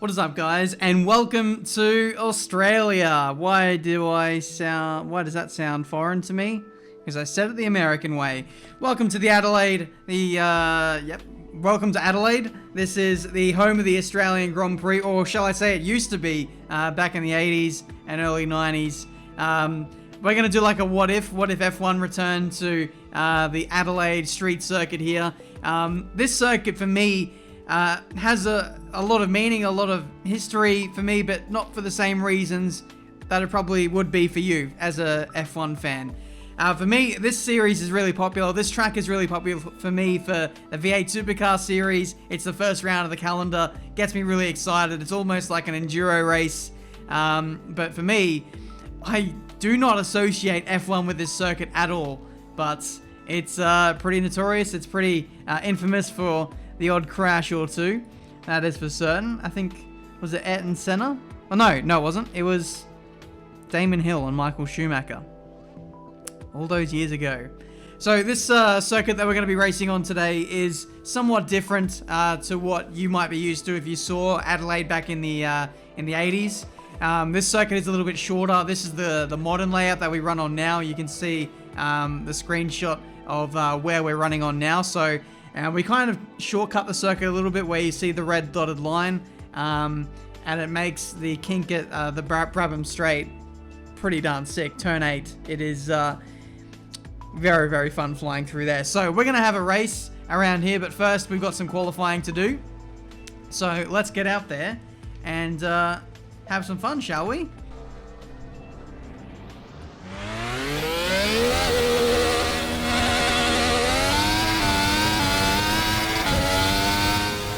What is up, guys, and welcome to Australia. Why does that sound foreign to me? Because I said it the American way. Welcome to the Adelaide, welcome to Adelaide. This is the home of the Australian Grand Prix, or shall I say it used to be, back in the 80s and early 90s. We're going to do like a what if F1 returned to the Adelaide street circuit here. This circuit for me has a lot of meaning, a lot of history for me, but not for the same reasons that it probably would be for you as a F1 fan. For me, this series is really popular. This track is really popular for me for the V8 Supercar series. It's the first round of the calendar. Gets me really excited. It's almost like an enduro race. But for me, I do not associate F1 with this circuit at all. But it's pretty notorious. It's pretty infamous for the odd crash or two. That is for certain. I think, was it Ayrton Senna? Oh, no, it wasn't. It was Damon Hill and Michael Schumacher. All those years ago. So this circuit that we're going to be racing on today is somewhat different to what you might be used to if you saw Adelaide back in the 80s. This circuit is a little bit shorter. This is the modern layout that we run on now. You can see the screenshot of where we're running on now. So we kind of shortcut the circuit a little bit where you see the red dotted line, and it makes the kink at the Brabham Straight pretty darn sick. Turn 8. It is very, very fun flying through there. So we're going to have a race around here, but first we've got some qualifying to do. So let's get out there and have some fun, shall we?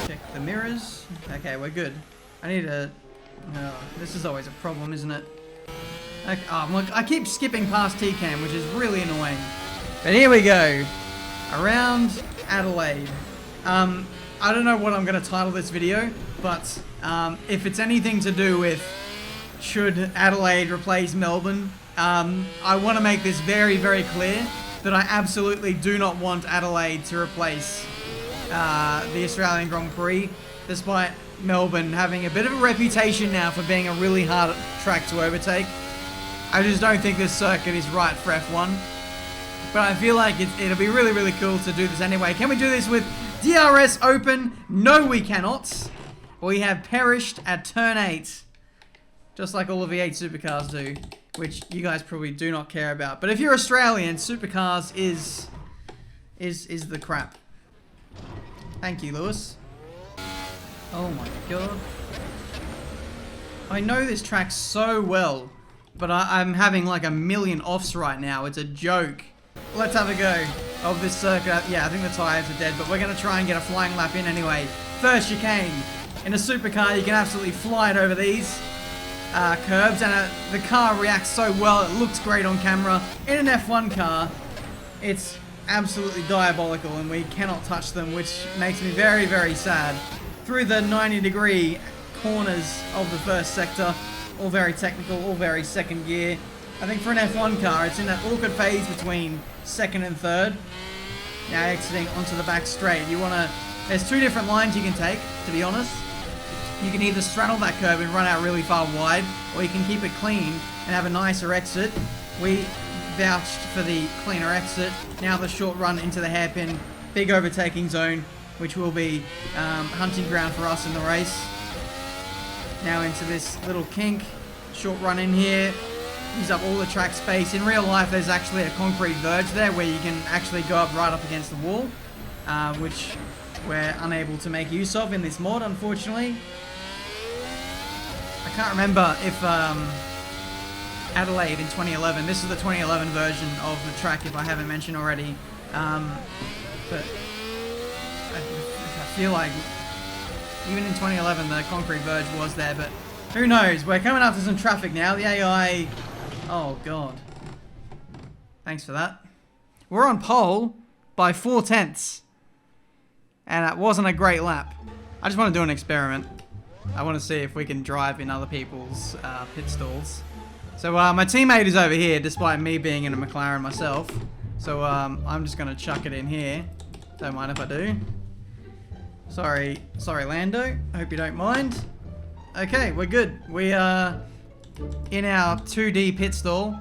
Check the mirrors. Okay, we're good. I need a... this is always a problem, isn't it? Okay, I keep skipping past T-Cam, which is really annoying. But here we go. Around Adelaide. I don't know what I'm going to title this video, but if it's anything to do with should Adelaide replace Melbourne, I want to make this very, very clear that I absolutely do not want Adelaide to replace the Australian Grand Prix, despite Melbourne having a bit of a reputation now for being a really hard track to overtake. I just don't think this circuit is right for F1. But I feel like it'll be really, really cool to do this anyway. Can we do this with DRS open? No, we cannot. We have perished at turn 8. Just like all the V8 supercars do, which you guys probably do not care about. But if you're Australian, supercars is the crap. Thank you, Lewis. Oh my god. I know this track so well, but I'm having like a million offs right now. It's a joke. Let's have a go of this circuit. Yeah, I think the tyres are dead, but we're going to try and get a flying lap in anyway. First chicane. In a supercar, you can absolutely fly it over these curbs, and the car reacts so well. It looks great on camera. In an F1 car, it's absolutely diabolical, and we cannot touch them, which makes me very, very sad. Through the 90-degree corners of the first sector, all very technical, all very second gear. I think for an F1 car, it's in that awkward phase between second and third. Now exiting onto the back straight. There's two different lines you can take, to be honest. You can either straddle that curve and run out really far wide, or you can keep it clean and have a nicer exit. We vouched for the cleaner exit. Now the short run into the hairpin, big overtaking zone, which will be hunting ground for us in the race. Now into this little kink, short run in here, use up all the track space. In real life, there's actually a concrete verge there where you can actually go up right up against the wall, which we're unable to make use of in this mod, unfortunately. I can't remember if Adelaide in 2011, this is the 2011 version of the track if I haven't mentioned already, but I feel like even in 2011, the concrete verge was there, but who knows? We're coming up to some traffic now. The AI... Oh, God. Thanks for that. We're on pole by 4/10. And that wasn't a great lap. I just want to do an experiment. I want to see if we can drive in other people's pit stalls. So my teammate is over here, despite me being in a McLaren myself. So I'm just going to chuck it in here. Don't mind if I do. Sorry Lando. Hope you don't mind. Okay, we're good. We are in our 2D pit stall.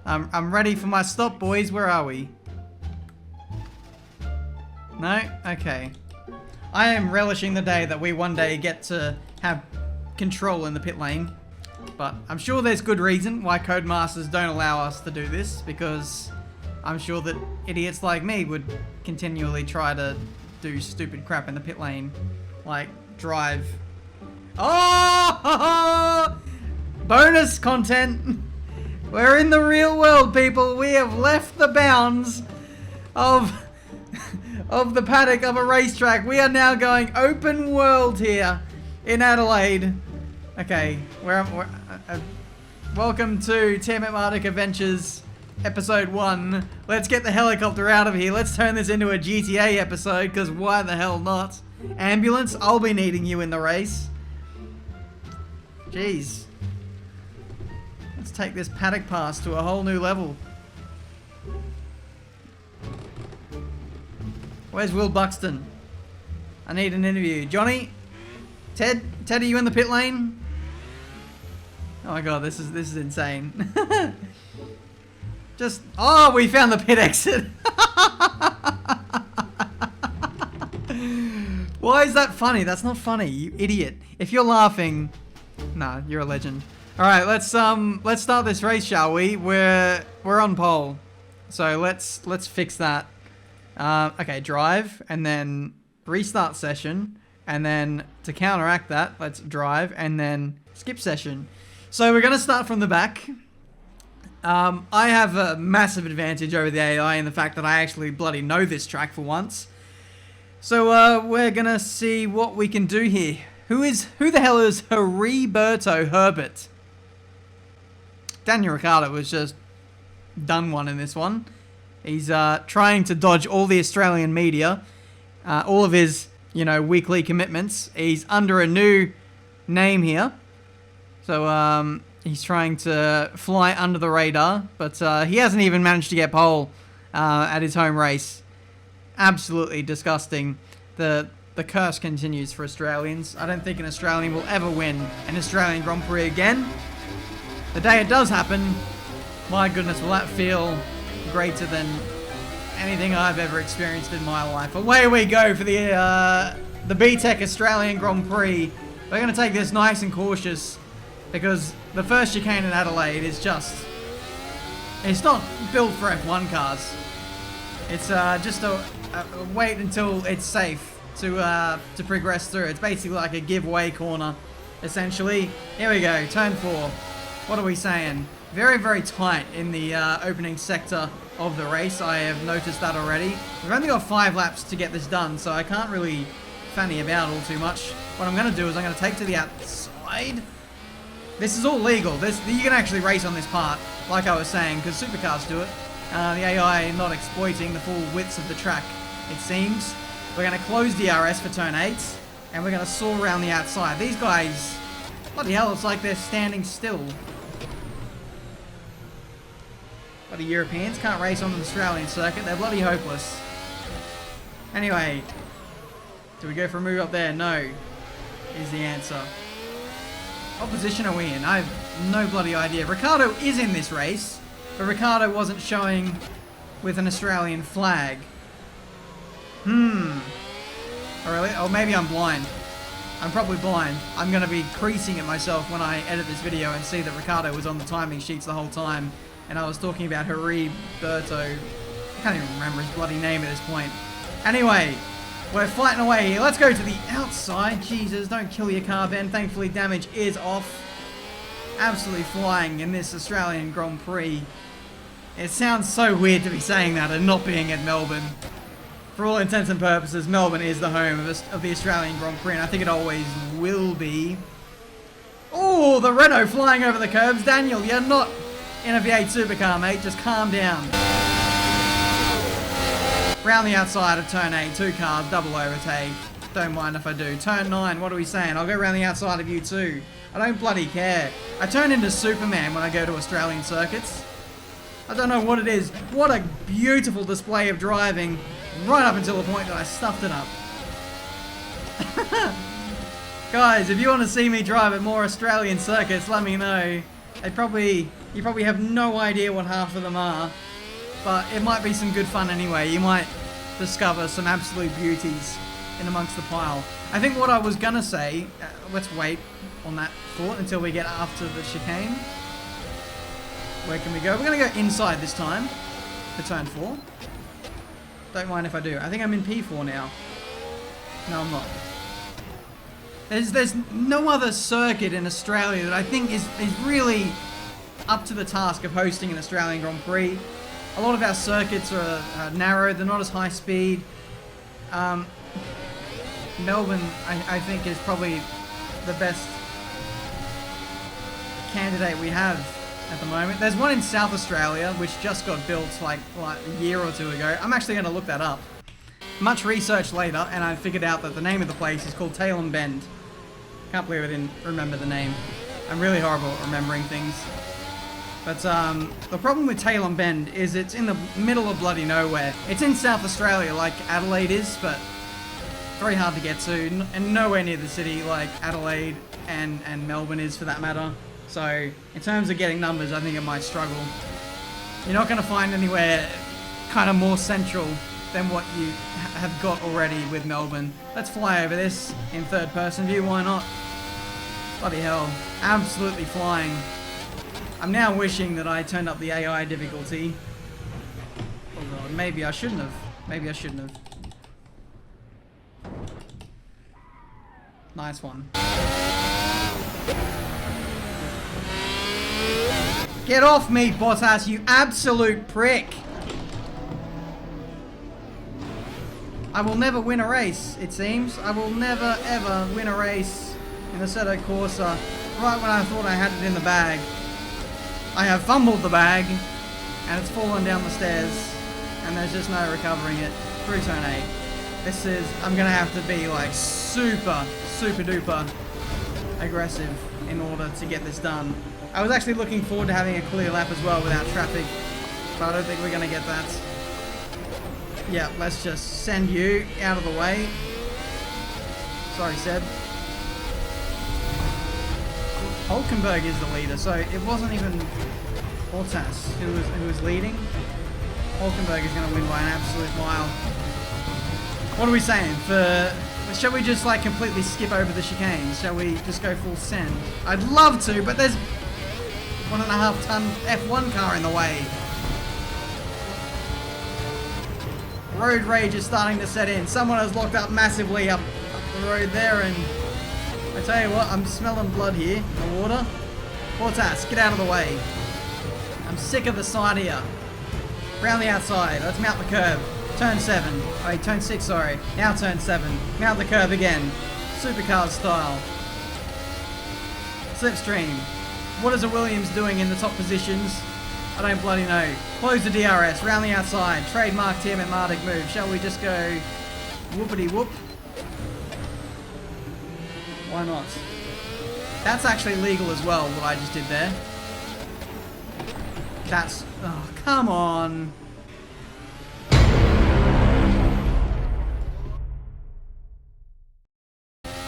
I'm ready for my stop, boys. Where are we? No? Okay. I am relishing the day that we one day get to have control in the pit lane. But I'm sure there's good reason why Codemasters don't allow us to do this, because I'm sure that idiots like me would continually try to do stupid crap in the pit lane. Like, drive. Oh! Bonus content! We're in the real world, people. We have left the bounds of the paddock of a racetrack. We are now going open world here in Adelaide. Okay, welcome to Tiametmarduk Adventures episode 1. Let's get the helicopter out of here. Let's turn this into a GTA episode, because why the hell not? Ambulance, I'll be needing you in the race. Jeez. Let's take this paddock pass to a whole new level. Where's Will Buxton? I need an interview. Johnny? Ted, are you in the pit lane? Oh my god, this is insane. Oh, we found the pit exit. Why is that funny? That's not funny, you idiot. If you're laughing, nah, you're a legend. All right, let's start this race, shall we? We're on pole, so let's fix that. Okay, drive, and then restart session, and then to counteract that, let's drive, and then skip session. So we're gonna start from the back. I have a massive advantage over the AI in the fact that I actually bloody know this track for once. So we're gonna see what we can do here. Who the hell is Heriberto Herbert? Daniel Ricciardo was just done one in this one. He's trying to dodge all the Australian media, all of his, weekly commitments. He's under a new name here. So he's trying to fly under the radar, but he hasn't even managed to get pole at his home race. Absolutely disgusting. The curse continues for Australians. I don't think an Australian will ever win an Australian Grand Prix again. The day it does happen, my goodness, will that feel greater than anything I've ever experienced in my life. Away we go for the BTEC Australian Grand Prix. We're going to take this nice and cautious, because the first chicane in Adelaide is it's not built for F1 cars. It's just a wait until it's safe to progress through. It's basically like a giveaway corner, essentially. Here we go, turn 4. What are we saying? Very, very tight in the opening sector of the race. I have noticed that already. We've only got 5 laps to get this done, so I can't really fanny about all too much. What I'm going to do is I'm going to take to the outside. This is all legal. You can actually race on this part, like I was saying, because supercars do it. The AI not exploiting the full width of the track, it seems. We're going to close DRS for turn 8, and we're going to saw around the outside. These guys, bloody hell, it's like they're standing still. Bloody Europeans can't race on the Australian circuit. They're bloody hopeless. Anyway, do we go for a move up there? No, is the answer. What position are we in? I have no bloody idea. Ricciardo is in this race, but Ricciardo wasn't showing with an Australian flag. Oh, really? Oh, maybe I'm blind. I'm probably blind. I'm going to be creasing at myself when I edit this video and see that Ricciardo was on the timing sheets the whole time, and I was talking about Heriberto. I can't even remember his bloody name at this point. Anyway, we're fighting away here. Let's go to the outside. Jesus, don't kill your car, Ben. Thankfully, damage is off. Absolutely flying in this Australian Grand Prix. It sounds so weird to be saying that and not being at Melbourne. For all intents and purposes, Melbourne is the home of the Australian Grand Prix, and I think it always will be. Oh, the Renault flying over the curbs. Daniel, you're not in a V8 supercar, mate. Just calm down. Round the outside of turn 8, 2 cars, double overtake. Don't mind if I do. Turn 9, what are we saying? I'll go round the outside of you too. I don't bloody care. I turn into Superman when I go to Australian circuits. I don't know what it is. What a beautiful display of driving, right up until the point that I stuffed it up. Guys, if you want to see me drive at more Australian circuits, let me know. You probably have no idea what half of them are, but it might be some good fun anyway. You might discover some absolute beauties in amongst the pile. I think what I was gonna say, let's wait on that thought until we get after the chicane. Where can we go? We're gonna go inside this time for turn 4. Don't mind if I do. I think I'm in P4 now. No, I'm not. There's no other circuit in Australia that I think is really up to the task of hosting an Australian Grand Prix. A lot of our circuits are narrow, they're not as high speed. Melbourne, I think, is probably the best candidate we have at the moment. There's one in South Australia, which just got built like a year or 2 ago. I'm actually going to look that up. Much research later, and I figured out that the name of the place is called Tailem Bend. Can't believe I didn't remember the name. I'm really horrible at remembering things. But the problem with Tailem Bend is it's in the middle of bloody nowhere. It's in South Australia like Adelaide is, but very hard to get to, and nowhere near the city like Adelaide and Melbourne is for that matter. So in terms of getting numbers, I think it might struggle. You're not going to find anywhere kind of more central than what you have got already with Melbourne. Let's fly over this in third person view, why not? Bloody hell, absolutely flying. I'm now wishing that I turned up the AI difficulty. Oh god, maybe I shouldn't have. Maybe I shouldn't have. Nice one. Get off me, Bottas, you absolute prick! I will never win a race, it seems. I will never, ever win a race in the Assetto Corsa. Right when I thought I had it in the bag, I have fumbled the bag, and it's fallen down the stairs, and there's just no recovering it through turn 8. This is, I'm gonna have to be like super duper aggressive in order to get this done. I was actually looking forward to having a clear lap as well without traffic, but I don't think we're gonna get that. Yeah, let's just send you out of the way. Sorry, Seb. Hulkenberg is the leader, so it wasn't even Bottas who was leading. Hulkenberg is going to win by an absolute mile. What are we saying? Shall we just like completely skip over the chicanes? Shall we just go full send? I'd love to, but there's 1.5 ton F1 car in the way. Road rage is starting to set in. Someone has locked up massively up the road there, and I tell you what, I'm smelling blood here in the water. Bottas, get out of the way. I'm sick of the side here. Round the outside, let's mount the curb. Turn 7, wait, turn 6, sorry. Now turn 7, mount the curb again. Supercar style. Slipstream. What is a Williams doing in the top positions? I don't bloody know. Close the DRS, round the outside. Trademark Tiametmarduk move. Shall we just go whoopity whoop? Why not? That's actually legal as well, what I just did there. That's... oh, come on.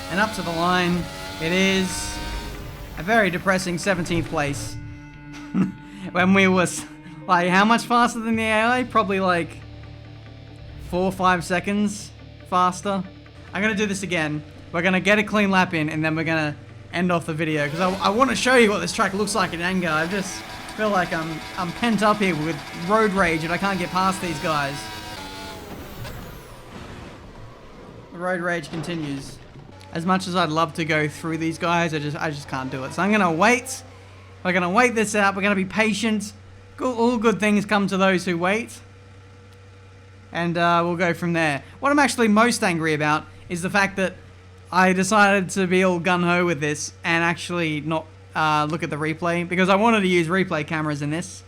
And up to the line, it is a very depressing 17th place. When we was, like, how much faster than the AI? Probably like 4 or 5 seconds faster. I'm gonna do this again. We're gonna get a clean lap in, and then we're gonna end off the video because I want to show you what this track looks like in anger. I just feel like I'm pent up here with road rage and I can't get past these guys. The road rage continues. As much as I'd love to go through these guys, I just can't do it. So I'm gonna wait. We're gonna wait this out. We're gonna be patient. All good things come to those who wait. And we'll go from there. What I'm actually most angry about is the fact that I decided to be all gung-ho with this and actually not look at the replay because I wanted to use replay cameras in this.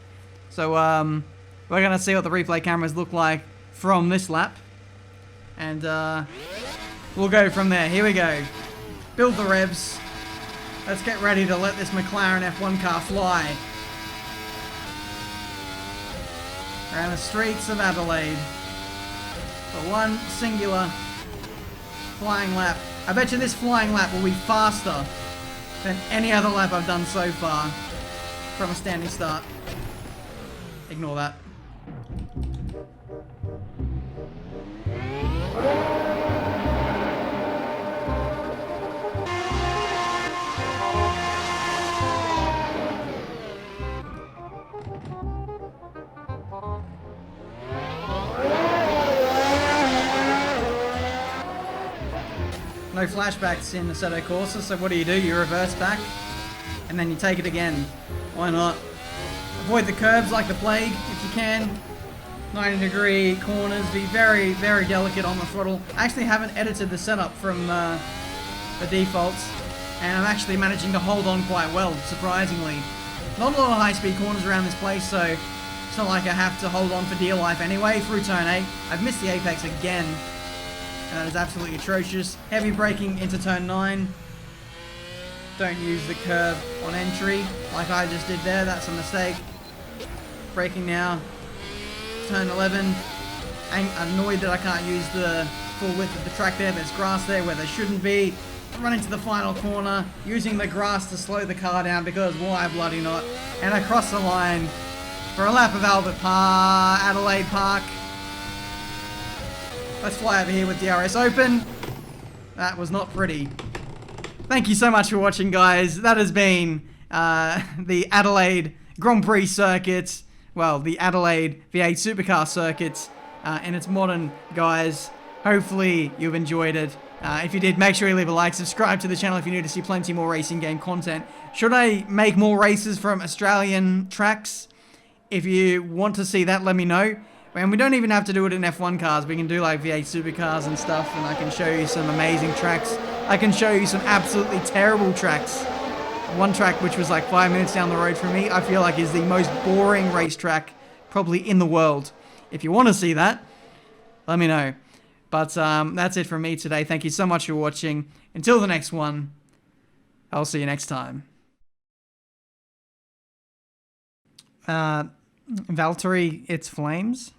So we're going to see what the replay cameras look like from this lap. And we'll go from there. Here we go. Build the revs. Let's get ready to let this McLaren F1 car fly. Around the streets of Adelaide. For one singular flying lap. I bet you this flying lap will be faster than any other lap I've done so far from a standing start. Ignore that. No flashbacks in Assetto Corsa, so what do? You reverse back, and then you take it again. Why not? Avoid the curbs like the plague, if you can. 90-degree corners, be very, very delicate on the throttle. I actually haven't edited the setup from the defaults, and I'm actually managing to hold on quite well, surprisingly. Not a lot of high-speed corners around this place, so it's not like I have to hold on for dear life anyway through turn 8. I've missed the apex again. That is absolutely atrocious. Heavy braking into turn 9. Don't use the curb on entry like I just did there. That's a mistake. Braking now. Turn 11. I'm annoyed that I can't use the full width of the track there. There's grass there where there shouldn't be. Run into the final corner. Using the grass to slow the car down because why bloody not. And across the line for a lap of Adelaide Park. Let's fly over here with DRS open. That was not pretty. Thank you so much for watching, guys. That has been the Adelaide Grand Prix circuit. Well, the Adelaide V8 Supercar circuit in its modern guise. Hopefully you've enjoyed it. If you did, make sure you leave a like. Subscribe to the channel if you're new to see plenty more racing game content. Should I make more races from Australian tracks? If you want to see that, let me know. And we don't even have to do it in F1 cars. We can do like V8 supercars and stuff, and I can show you some amazing tracks. I can show you some absolutely terrible tracks. One track which was like 5 minutes down the road from me, I feel like is the most boring racetrack probably in the world. If you want to see that, let me know. But that's it from me today. Thank you so much for watching. Until the next one, I'll see you next time. Valtteri, it's flames.